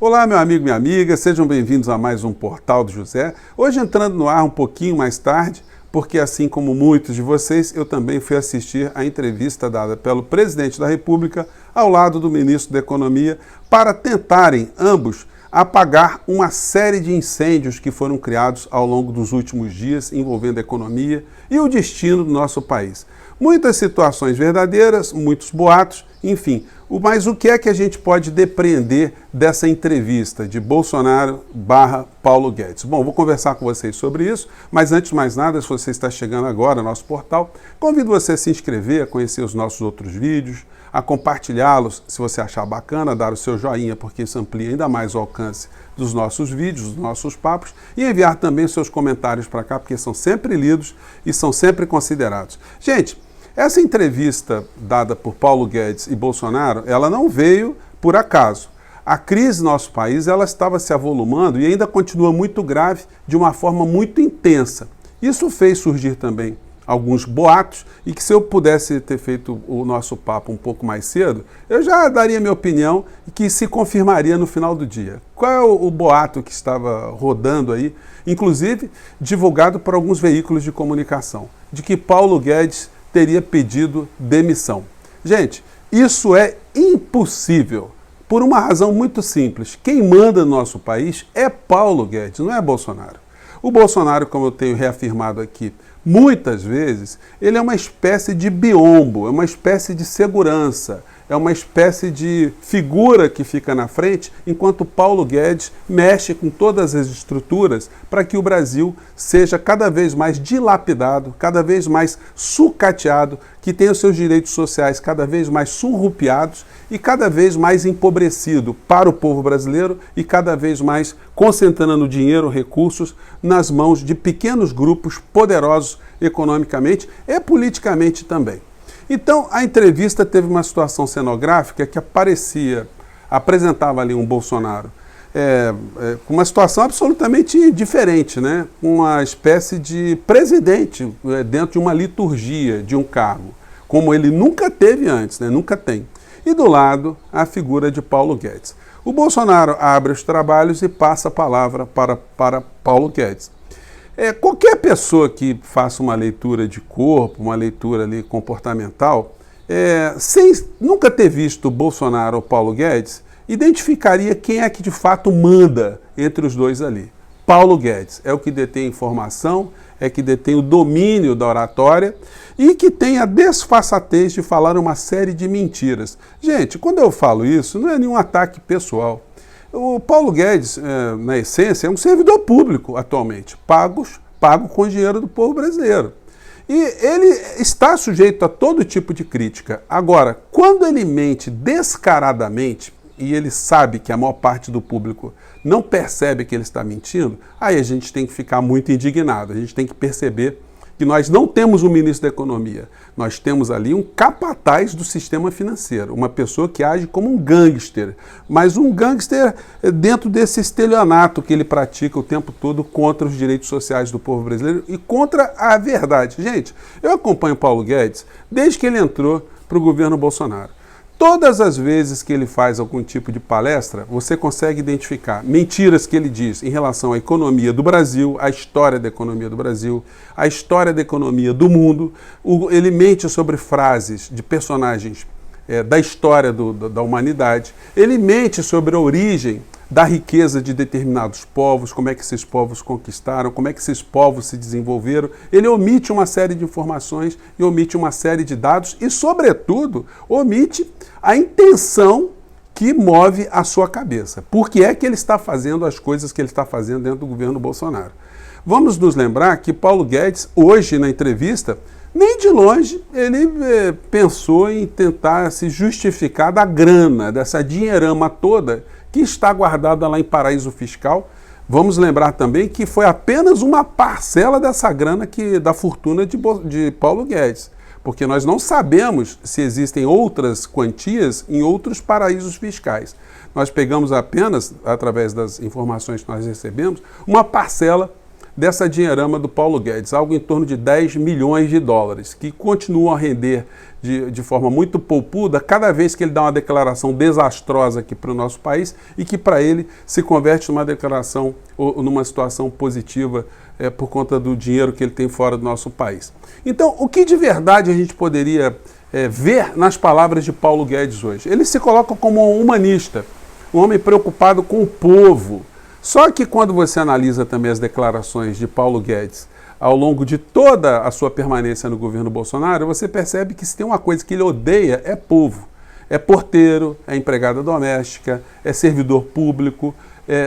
Olá, meu amigo, minha amiga, sejam bem-vindos a mais um Portal do José. Hoje entrando no ar um pouquinho mais tarde, porque assim como muitos de vocês, eu também fui assistir a entrevista dada pelo presidente da República ao lado do ministro da Economia para tentarem ambos apagar uma série de incêndios que foram criados ao longo dos últimos dias envolvendo a economia e o destino do nosso país. Muitas situações verdadeiras, muitos boatos, enfim. Mas o que é que a gente pode depreender dessa entrevista de Bolsonaro / Paulo Guedes? Bom, vou conversar com vocês sobre isso, mas antes de mais nada, se você está chegando agora ao nosso portal, convido você a se inscrever, a conhecer os nossos outros vídeos, a compartilhá-los, se você achar bacana, dar o seu joinha, porque isso amplia ainda mais o alcance dos nossos vídeos, dos nossos papos, e enviar também seus comentários para cá, porque são sempre lidos e são sempre considerados. Gente, essa entrevista dada por Paulo Guedes e Bolsonaro, ela não veio por acaso. A crise no nosso país, ela estava se avolumando e ainda continua muito grave de uma forma muito intensa. Isso fez surgir também alguns boatos e que se eu pudesse ter feito o nosso papo um pouco mais cedo, eu já daria minha opinião e que se confirmaria no final do dia. Qual é o boato que estava rodando aí, inclusive divulgado por alguns veículos de comunicação, de que Paulo Guedes teria pedido demissão. Gente, isso é impossível, por uma razão muito simples. Quem manda no nosso país é Paulo Guedes, não é Bolsonaro. O Bolsonaro, como eu tenho reafirmado aqui muitas vezes, ele é uma espécie de biombo, é uma espécie de segurança, é uma espécie de figura que fica na frente, enquanto Paulo Guedes mexe com todas as estruturas para que o Brasil seja cada vez mais dilapidado, cada vez mais sucateado, que tenha os seus direitos sociais cada vez mais surrupiados e cada vez mais empobrecido para o povo brasileiro e cada vez mais concentrando dinheiro, recursos nas mãos de pequenos grupos poderosos economicamente e politicamente também. Então, a entrevista teve uma situação cenográfica que apresentava ali um Bolsonaro com uma situação absolutamente diferente, né? Uma espécie de presidente dentro de uma liturgia, de um cargo, como ele nunca teve antes, né? Nunca tem. E do lado, a figura de Paulo Guedes. O Bolsonaro abre os trabalhos e passa a palavra para Paulo Guedes. Qualquer pessoa que faça uma leitura de corpo, uma leitura ali comportamental, sem nunca ter visto Bolsonaro ou Paulo Guedes, identificaria quem é que de fato manda entre os dois ali. Paulo Guedes é o que detém informação, é que detém o domínio da oratória e que tem a desfaçatez de falar uma série de mentiras. Gente, quando eu falo isso, não é nenhum ataque pessoal. O Paulo Guedes, na essência, é um servidor público atualmente, pago com o dinheiro do povo brasileiro. E ele está sujeito a todo tipo de crítica. Agora, quando ele mente descaradamente, e ele sabe que a maior parte do público não percebe que ele está mentindo, aí a gente tem que ficar muito indignado, a gente tem que perceber que nós não temos um ministro da Economia, nós temos ali um capataz do sistema financeiro, uma pessoa que age como um gangster, mas um gangster dentro desse estelionato que ele pratica o tempo todo contra os direitos sociais do povo brasileiro e contra a verdade. Gente, eu acompanho Paulo Guedes desde que ele entrou para o governo Bolsonaro. Todas as vezes que ele faz algum tipo de palestra, você consegue identificar mentiras que ele diz em relação à economia do Brasil, à história da economia do Brasil, à história da economia do mundo. Ele mente sobre frases de personagens da história da humanidade. Ele mente sobre a origem da riqueza de determinados povos, como é que esses povos conquistaram, como é que esses povos se desenvolveram. Ele omite uma série de informações e omite uma série de dados e, sobretudo, omite a intenção que move a sua cabeça. Por que é que ele está fazendo as coisas que ele está fazendo dentro do governo Bolsonaro? Vamos nos lembrar que Paulo Guedes, hoje na entrevista, nem de longe ele pensou em tentar se justificar da grana, dessa dinheirama toda que está guardada lá em paraíso fiscal. Vamos lembrar também que foi apenas uma parcela dessa grana da fortuna de Paulo Guedes, porque nós não sabemos se existem outras quantias em outros paraísos fiscais. Nós pegamos apenas, através das informações que nós recebemos, uma parcela dessa dinheirama do Paulo Guedes, algo em torno de 10 milhões de dólares, que continuam a render de forma muito poupuda cada vez que ele dá uma declaração desastrosa aqui para o nosso país e que para ele se converte numa declaração ou numa situação positiva por conta do dinheiro que ele tem fora do nosso país. Então, o que de verdade a gente poderia ver nas palavras de Paulo Guedes hoje? Ele se coloca como um humanista, um homem preocupado com o povo. Só que quando você analisa também as declarações de Paulo Guedes ao longo de toda a sua permanência no governo Bolsonaro, você percebe que se tem uma coisa que ele odeia é povo. É porteiro, é empregada doméstica, é servidor público,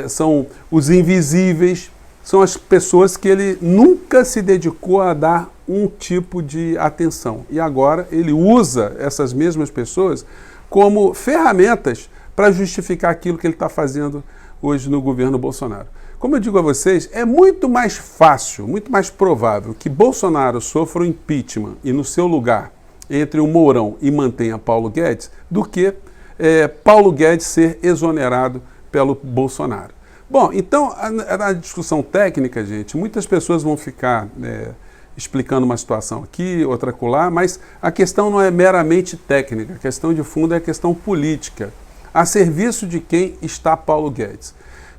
são os invisíveis, são as pessoas que ele nunca se dedicou a dar um tipo de atenção. E agora ele usa essas mesmas pessoas como ferramentas para justificar aquilo que ele está fazendo hoje no governo Bolsonaro. Como eu digo a vocês, é muito mais fácil, muito mais provável que Bolsonaro sofra um impeachment e no seu lugar entre o Mourão e mantenha Paulo Guedes, do que Paulo Guedes ser exonerado pelo Bolsonaro. Bom, então, na discussão técnica, gente, muitas pessoas vão ficar explicando uma situação aqui, outra acolá, mas a questão não é meramente técnica, a questão de fundo é a questão política, a serviço de quem está Paulo Guedes.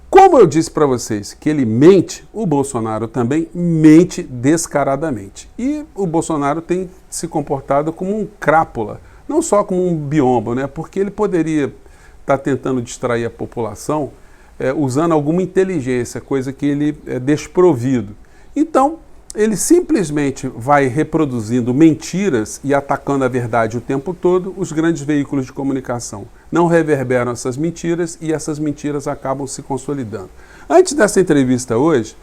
Como eu disse para vocês que ele mente, o Bolsonaro também mente descaradamente. E o Bolsonaro tem se comportado como um crápula, não só como um biombo, né? Porque ele poderia estar tentando distrair a população usando alguma inteligência, coisa que ele é desprovido. Então, ele simplesmente vai reproduzindo mentiras e atacando a verdade o tempo todo. Os grandes veículos de comunicação não reverberam essas mentiras e essas mentiras acabam se consolidando. Antes dessa entrevista hoje,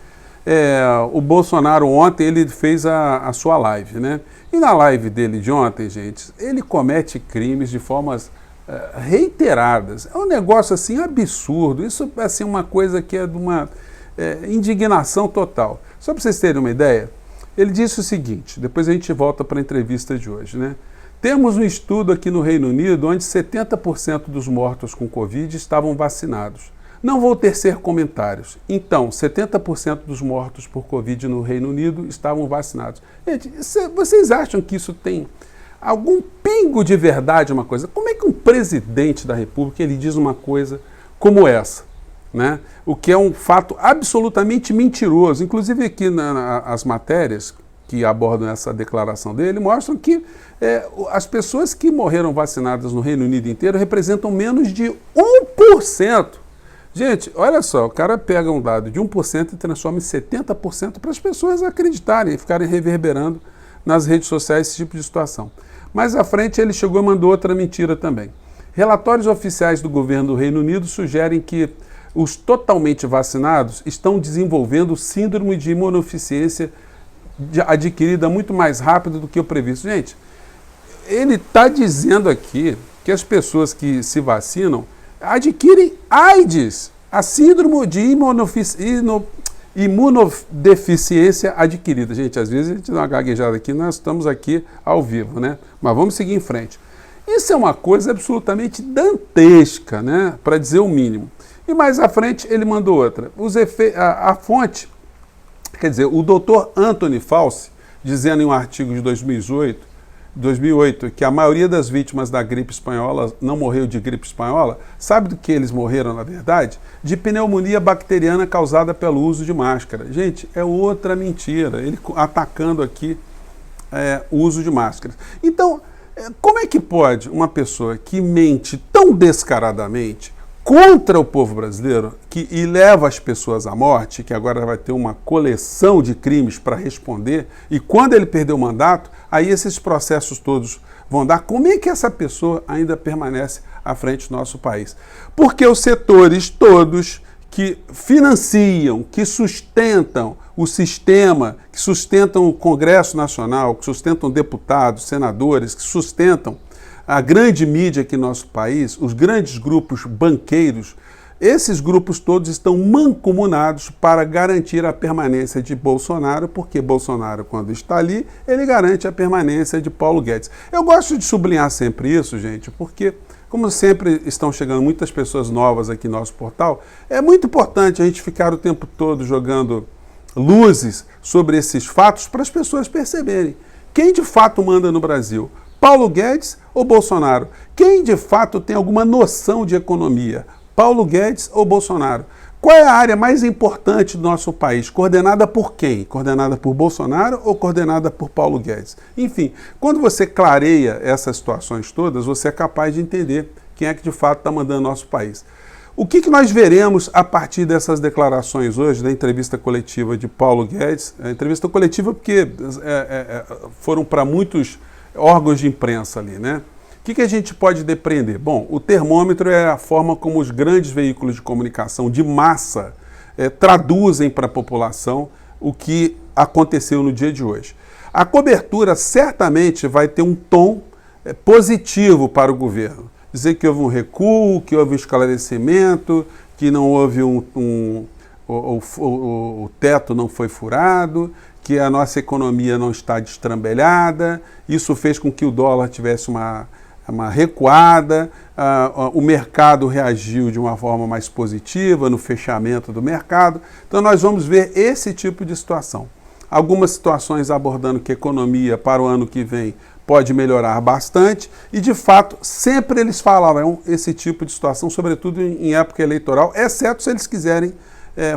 o Bolsonaro ontem ele fez a sua live, né? E na live dele de ontem, gente, ele comete crimes de formas reiteradas. É um negócio assim absurdo. Isso é assim, uma coisa que é de uma indignação total. Só para vocês terem uma ideia, ele disse o seguinte, depois a gente volta para a entrevista de hoje, né? Temos um estudo aqui no Reino Unido onde 70% dos mortos com Covid estavam vacinados. Não vou tecer comentários. Então, 70% dos mortos por Covid no Reino Unido estavam vacinados. Gente, vocês acham que isso tem algum pingo de verdade uma coisa? Como é que um presidente da República ele diz uma coisa como essa? Né? O que é um fato absolutamente mentiroso. Inclusive aqui as matérias que abordam essa declaração dele mostram que as pessoas que morreram vacinadas no Reino Unido inteiro representam menos de 1%. Gente, olha só, o cara pega um dado de 1% e transforma em 70% para as pessoas acreditarem e ficarem reverberando nas redes sociais esse tipo de situação. Mais à frente ele chegou e mandou outra mentira também. Relatórios oficiais do governo do Reino Unido sugerem que os totalmente vacinados estão desenvolvendo síndrome de imunodeficiência adquirida muito mais rápido do que o previsto. Gente, ele está dizendo aqui que as pessoas que se vacinam adquirem AIDS, a síndrome de imunodeficiência adquirida. Gente, às vezes a gente dá uma gaguejada aqui, nós estamos aqui ao vivo, né? Mas vamos seguir em frente. Isso é uma coisa absolutamente dantesca, né? Para dizer o mínimo. E mais à frente ele mandou outra. A fonte, quer dizer, o doutor Anthony Fauci, dizendo em um artigo de 2008 que a maioria das vítimas da gripe espanhola não morreu de gripe espanhola, sabe do que eles morreram na verdade? De pneumonia bacteriana causada pelo uso de máscara. Gente, é outra mentira, ele atacando aqui o uso de máscaras. Então, como é que pode uma pessoa que mente tão descaradamente contra o povo brasileiro e leva as pessoas à morte, que agora vai ter uma coleção de crimes para responder, e quando ele perder o mandato, aí esses processos todos vão dar. Como é que essa pessoa ainda permanece à frente do nosso país? Porque os setores todos que financiam, que sustentam o sistema, que sustentam o Congresso Nacional, que sustentam deputados, senadores, que sustentam a grande mídia aqui no nosso país, os grandes grupos banqueiros, esses grupos todos estão mancomunados para garantir a permanência de Bolsonaro, porque Bolsonaro, quando está ali, ele garante a permanência de Paulo Guedes. Eu gosto de sublinhar sempre isso, gente, porque, como sempre estão chegando muitas pessoas novas aqui no nosso portal, é muito importante a gente ficar o tempo todo jogando luzes sobre esses fatos para as pessoas perceberem quem de fato manda no Brasil, Paulo Guedes ou Bolsonaro? Quem de fato tem alguma noção de economia, Paulo Guedes ou Bolsonaro? Qual é a área mais importante do nosso país? Coordenada por quem? Coordenada por Bolsonaro ou coordenada por Paulo Guedes? Enfim, quando você clareia essas situações todas, você é capaz de entender quem é que de fato está mandando nosso país. O que nós veremos a partir dessas declarações hoje, da entrevista coletiva de Paulo Guedes? A entrevista coletiva porque foram para muitos órgãos de imprensa ali, né? O que a gente pode depreender? Bom, o termômetro é a forma como os grandes veículos de comunicação de massa traduzem para a população o que aconteceu no dia de hoje. A cobertura certamente vai ter um tom positivo para o governo. Dizer que houve um recuo, que houve um esclarecimento, que não houve o teto não foi furado, que a nossa economia não está destrambelhada. Isso fez com que o dólar tivesse uma recuada, o mercado reagiu de uma forma mais positiva no fechamento do mercado. Então nós vamos ver esse tipo de situação. Algumas situações abordando que a economia para o ano que vem pode melhorar bastante e, de fato, sempre eles falaram esse tipo de situação, sobretudo em época eleitoral, exceto se eles quiserem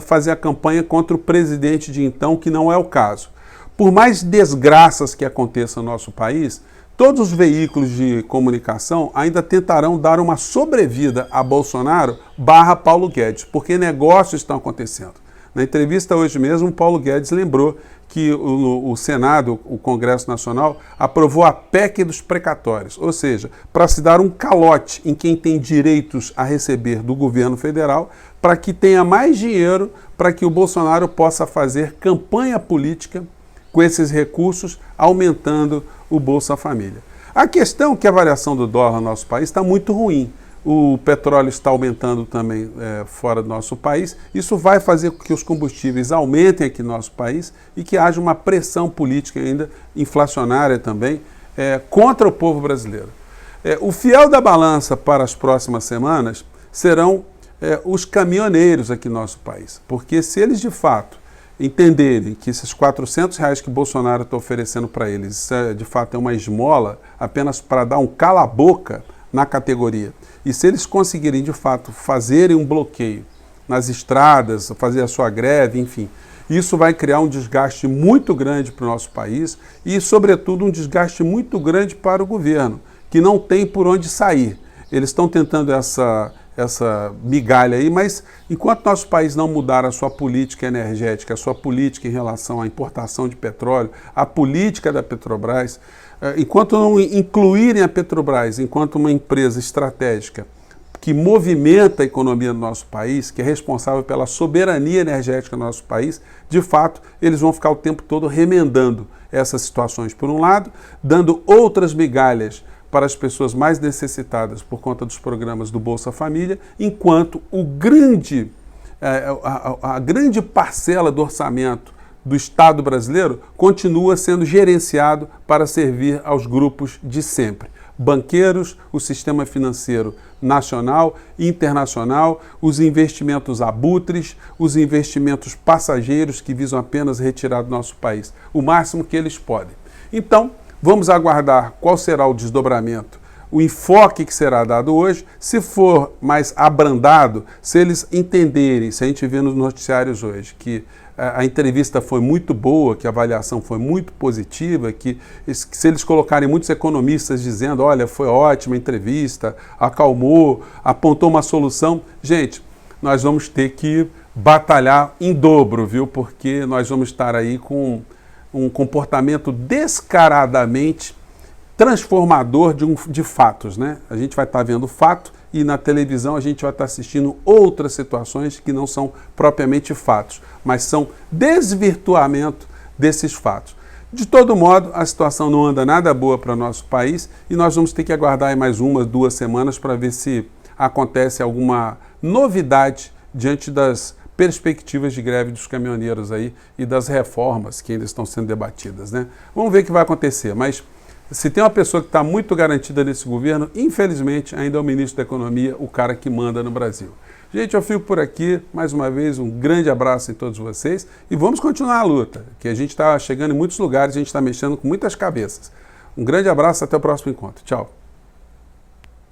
fazer a campanha contra o presidente de então, que não é o caso. Por mais desgraças que aconteçam no nosso país, todos os veículos de comunicação ainda tentarão dar uma sobrevida a Bolsonaro / Paulo Guedes, porque negócios estão acontecendo. Na entrevista hoje mesmo, Paulo Guedes lembrou que o Senado, o Congresso Nacional, aprovou a PEC dos precatórios, ou seja, para se dar um calote em quem tem direitos a receber do governo federal, para que tenha mais dinheiro para que o Bolsonaro possa fazer campanha política com esses recursos, aumentando o Bolsa Família. A questão é que a variação do dólar no nosso país está muito ruim. O petróleo está aumentando também fora do nosso país. Isso vai fazer com que os combustíveis aumentem aqui no nosso país e que haja uma pressão política ainda, inflacionária também, contra o povo brasileiro. O fiel da balança para as próximas semanas serão os caminhoneiros aqui no nosso país. Porque se eles de fato entenderem que esses R$400 que Bolsonaro está oferecendo para eles, de fato é uma esmola apenas para dar um cala-boca na categoria, e se eles conseguirem de fato fazerem um bloqueio nas estradas, fazer a sua greve, enfim, isso vai criar um desgaste muito grande para o nosso país e, sobretudo, um desgaste muito grande para o governo, que não tem por onde sair. Eles estão tentando essa migalha aí, mas enquanto nosso país não mudar a sua política energética, a sua política em relação à importação de petróleo, a política da Petrobras, enquanto não incluírem a Petrobras enquanto uma empresa estratégica que movimenta a economia do nosso país, que é responsável pela soberania energética do nosso país, de fato, eles vão ficar o tempo todo remendando essas situações, por um lado, dando outras migalhas para as pessoas mais necessitadas por conta dos programas do Bolsa Família, enquanto a grande parcela do orçamento do Estado brasileiro continua sendo gerenciado para servir aos grupos de sempre. Banqueiros, o sistema financeiro nacional e internacional, os investimentos abutres, os investimentos passageiros que visam apenas retirar do nosso país o máximo que eles podem. Então, vamos aguardar qual será o desdobramento, o enfoque que será dado hoje. Se for mais abrandado, se eles entenderem, se a gente vê nos noticiários hoje que a entrevista foi muito boa, que a avaliação foi muito positiva, que se eles colocarem muitos economistas dizendo, olha, foi ótima a entrevista, acalmou, apontou uma solução, gente, nós vamos ter que batalhar em dobro, viu? Porque nós vamos estar aí com um comportamento descaradamente transformador de fatos, né? A gente vai estar vendo fato e na televisão a gente vai estar assistindo outras situações que não são propriamente fatos, mas são desvirtuamento desses fatos. De todo modo, a situação não anda nada boa para o nosso país e nós vamos ter que aguardar aí mais 1, 2 semanas para ver se acontece alguma novidade diante das perspectivas de greve dos caminhoneiros aí e das reformas que ainda estão sendo debatidas, né? Vamos ver o que vai acontecer, mas Se tem uma pessoa que está muito garantida nesse governo, infelizmente, ainda é o ministro da Economia, o cara que manda no Brasil. Gente, eu fico por aqui. Mais uma vez, um grande abraço em todos vocês e vamos continuar a luta, que a gente está chegando em muitos lugares, a gente está mexendo com muitas cabeças. Um grande abraço, até o próximo encontro. Tchau.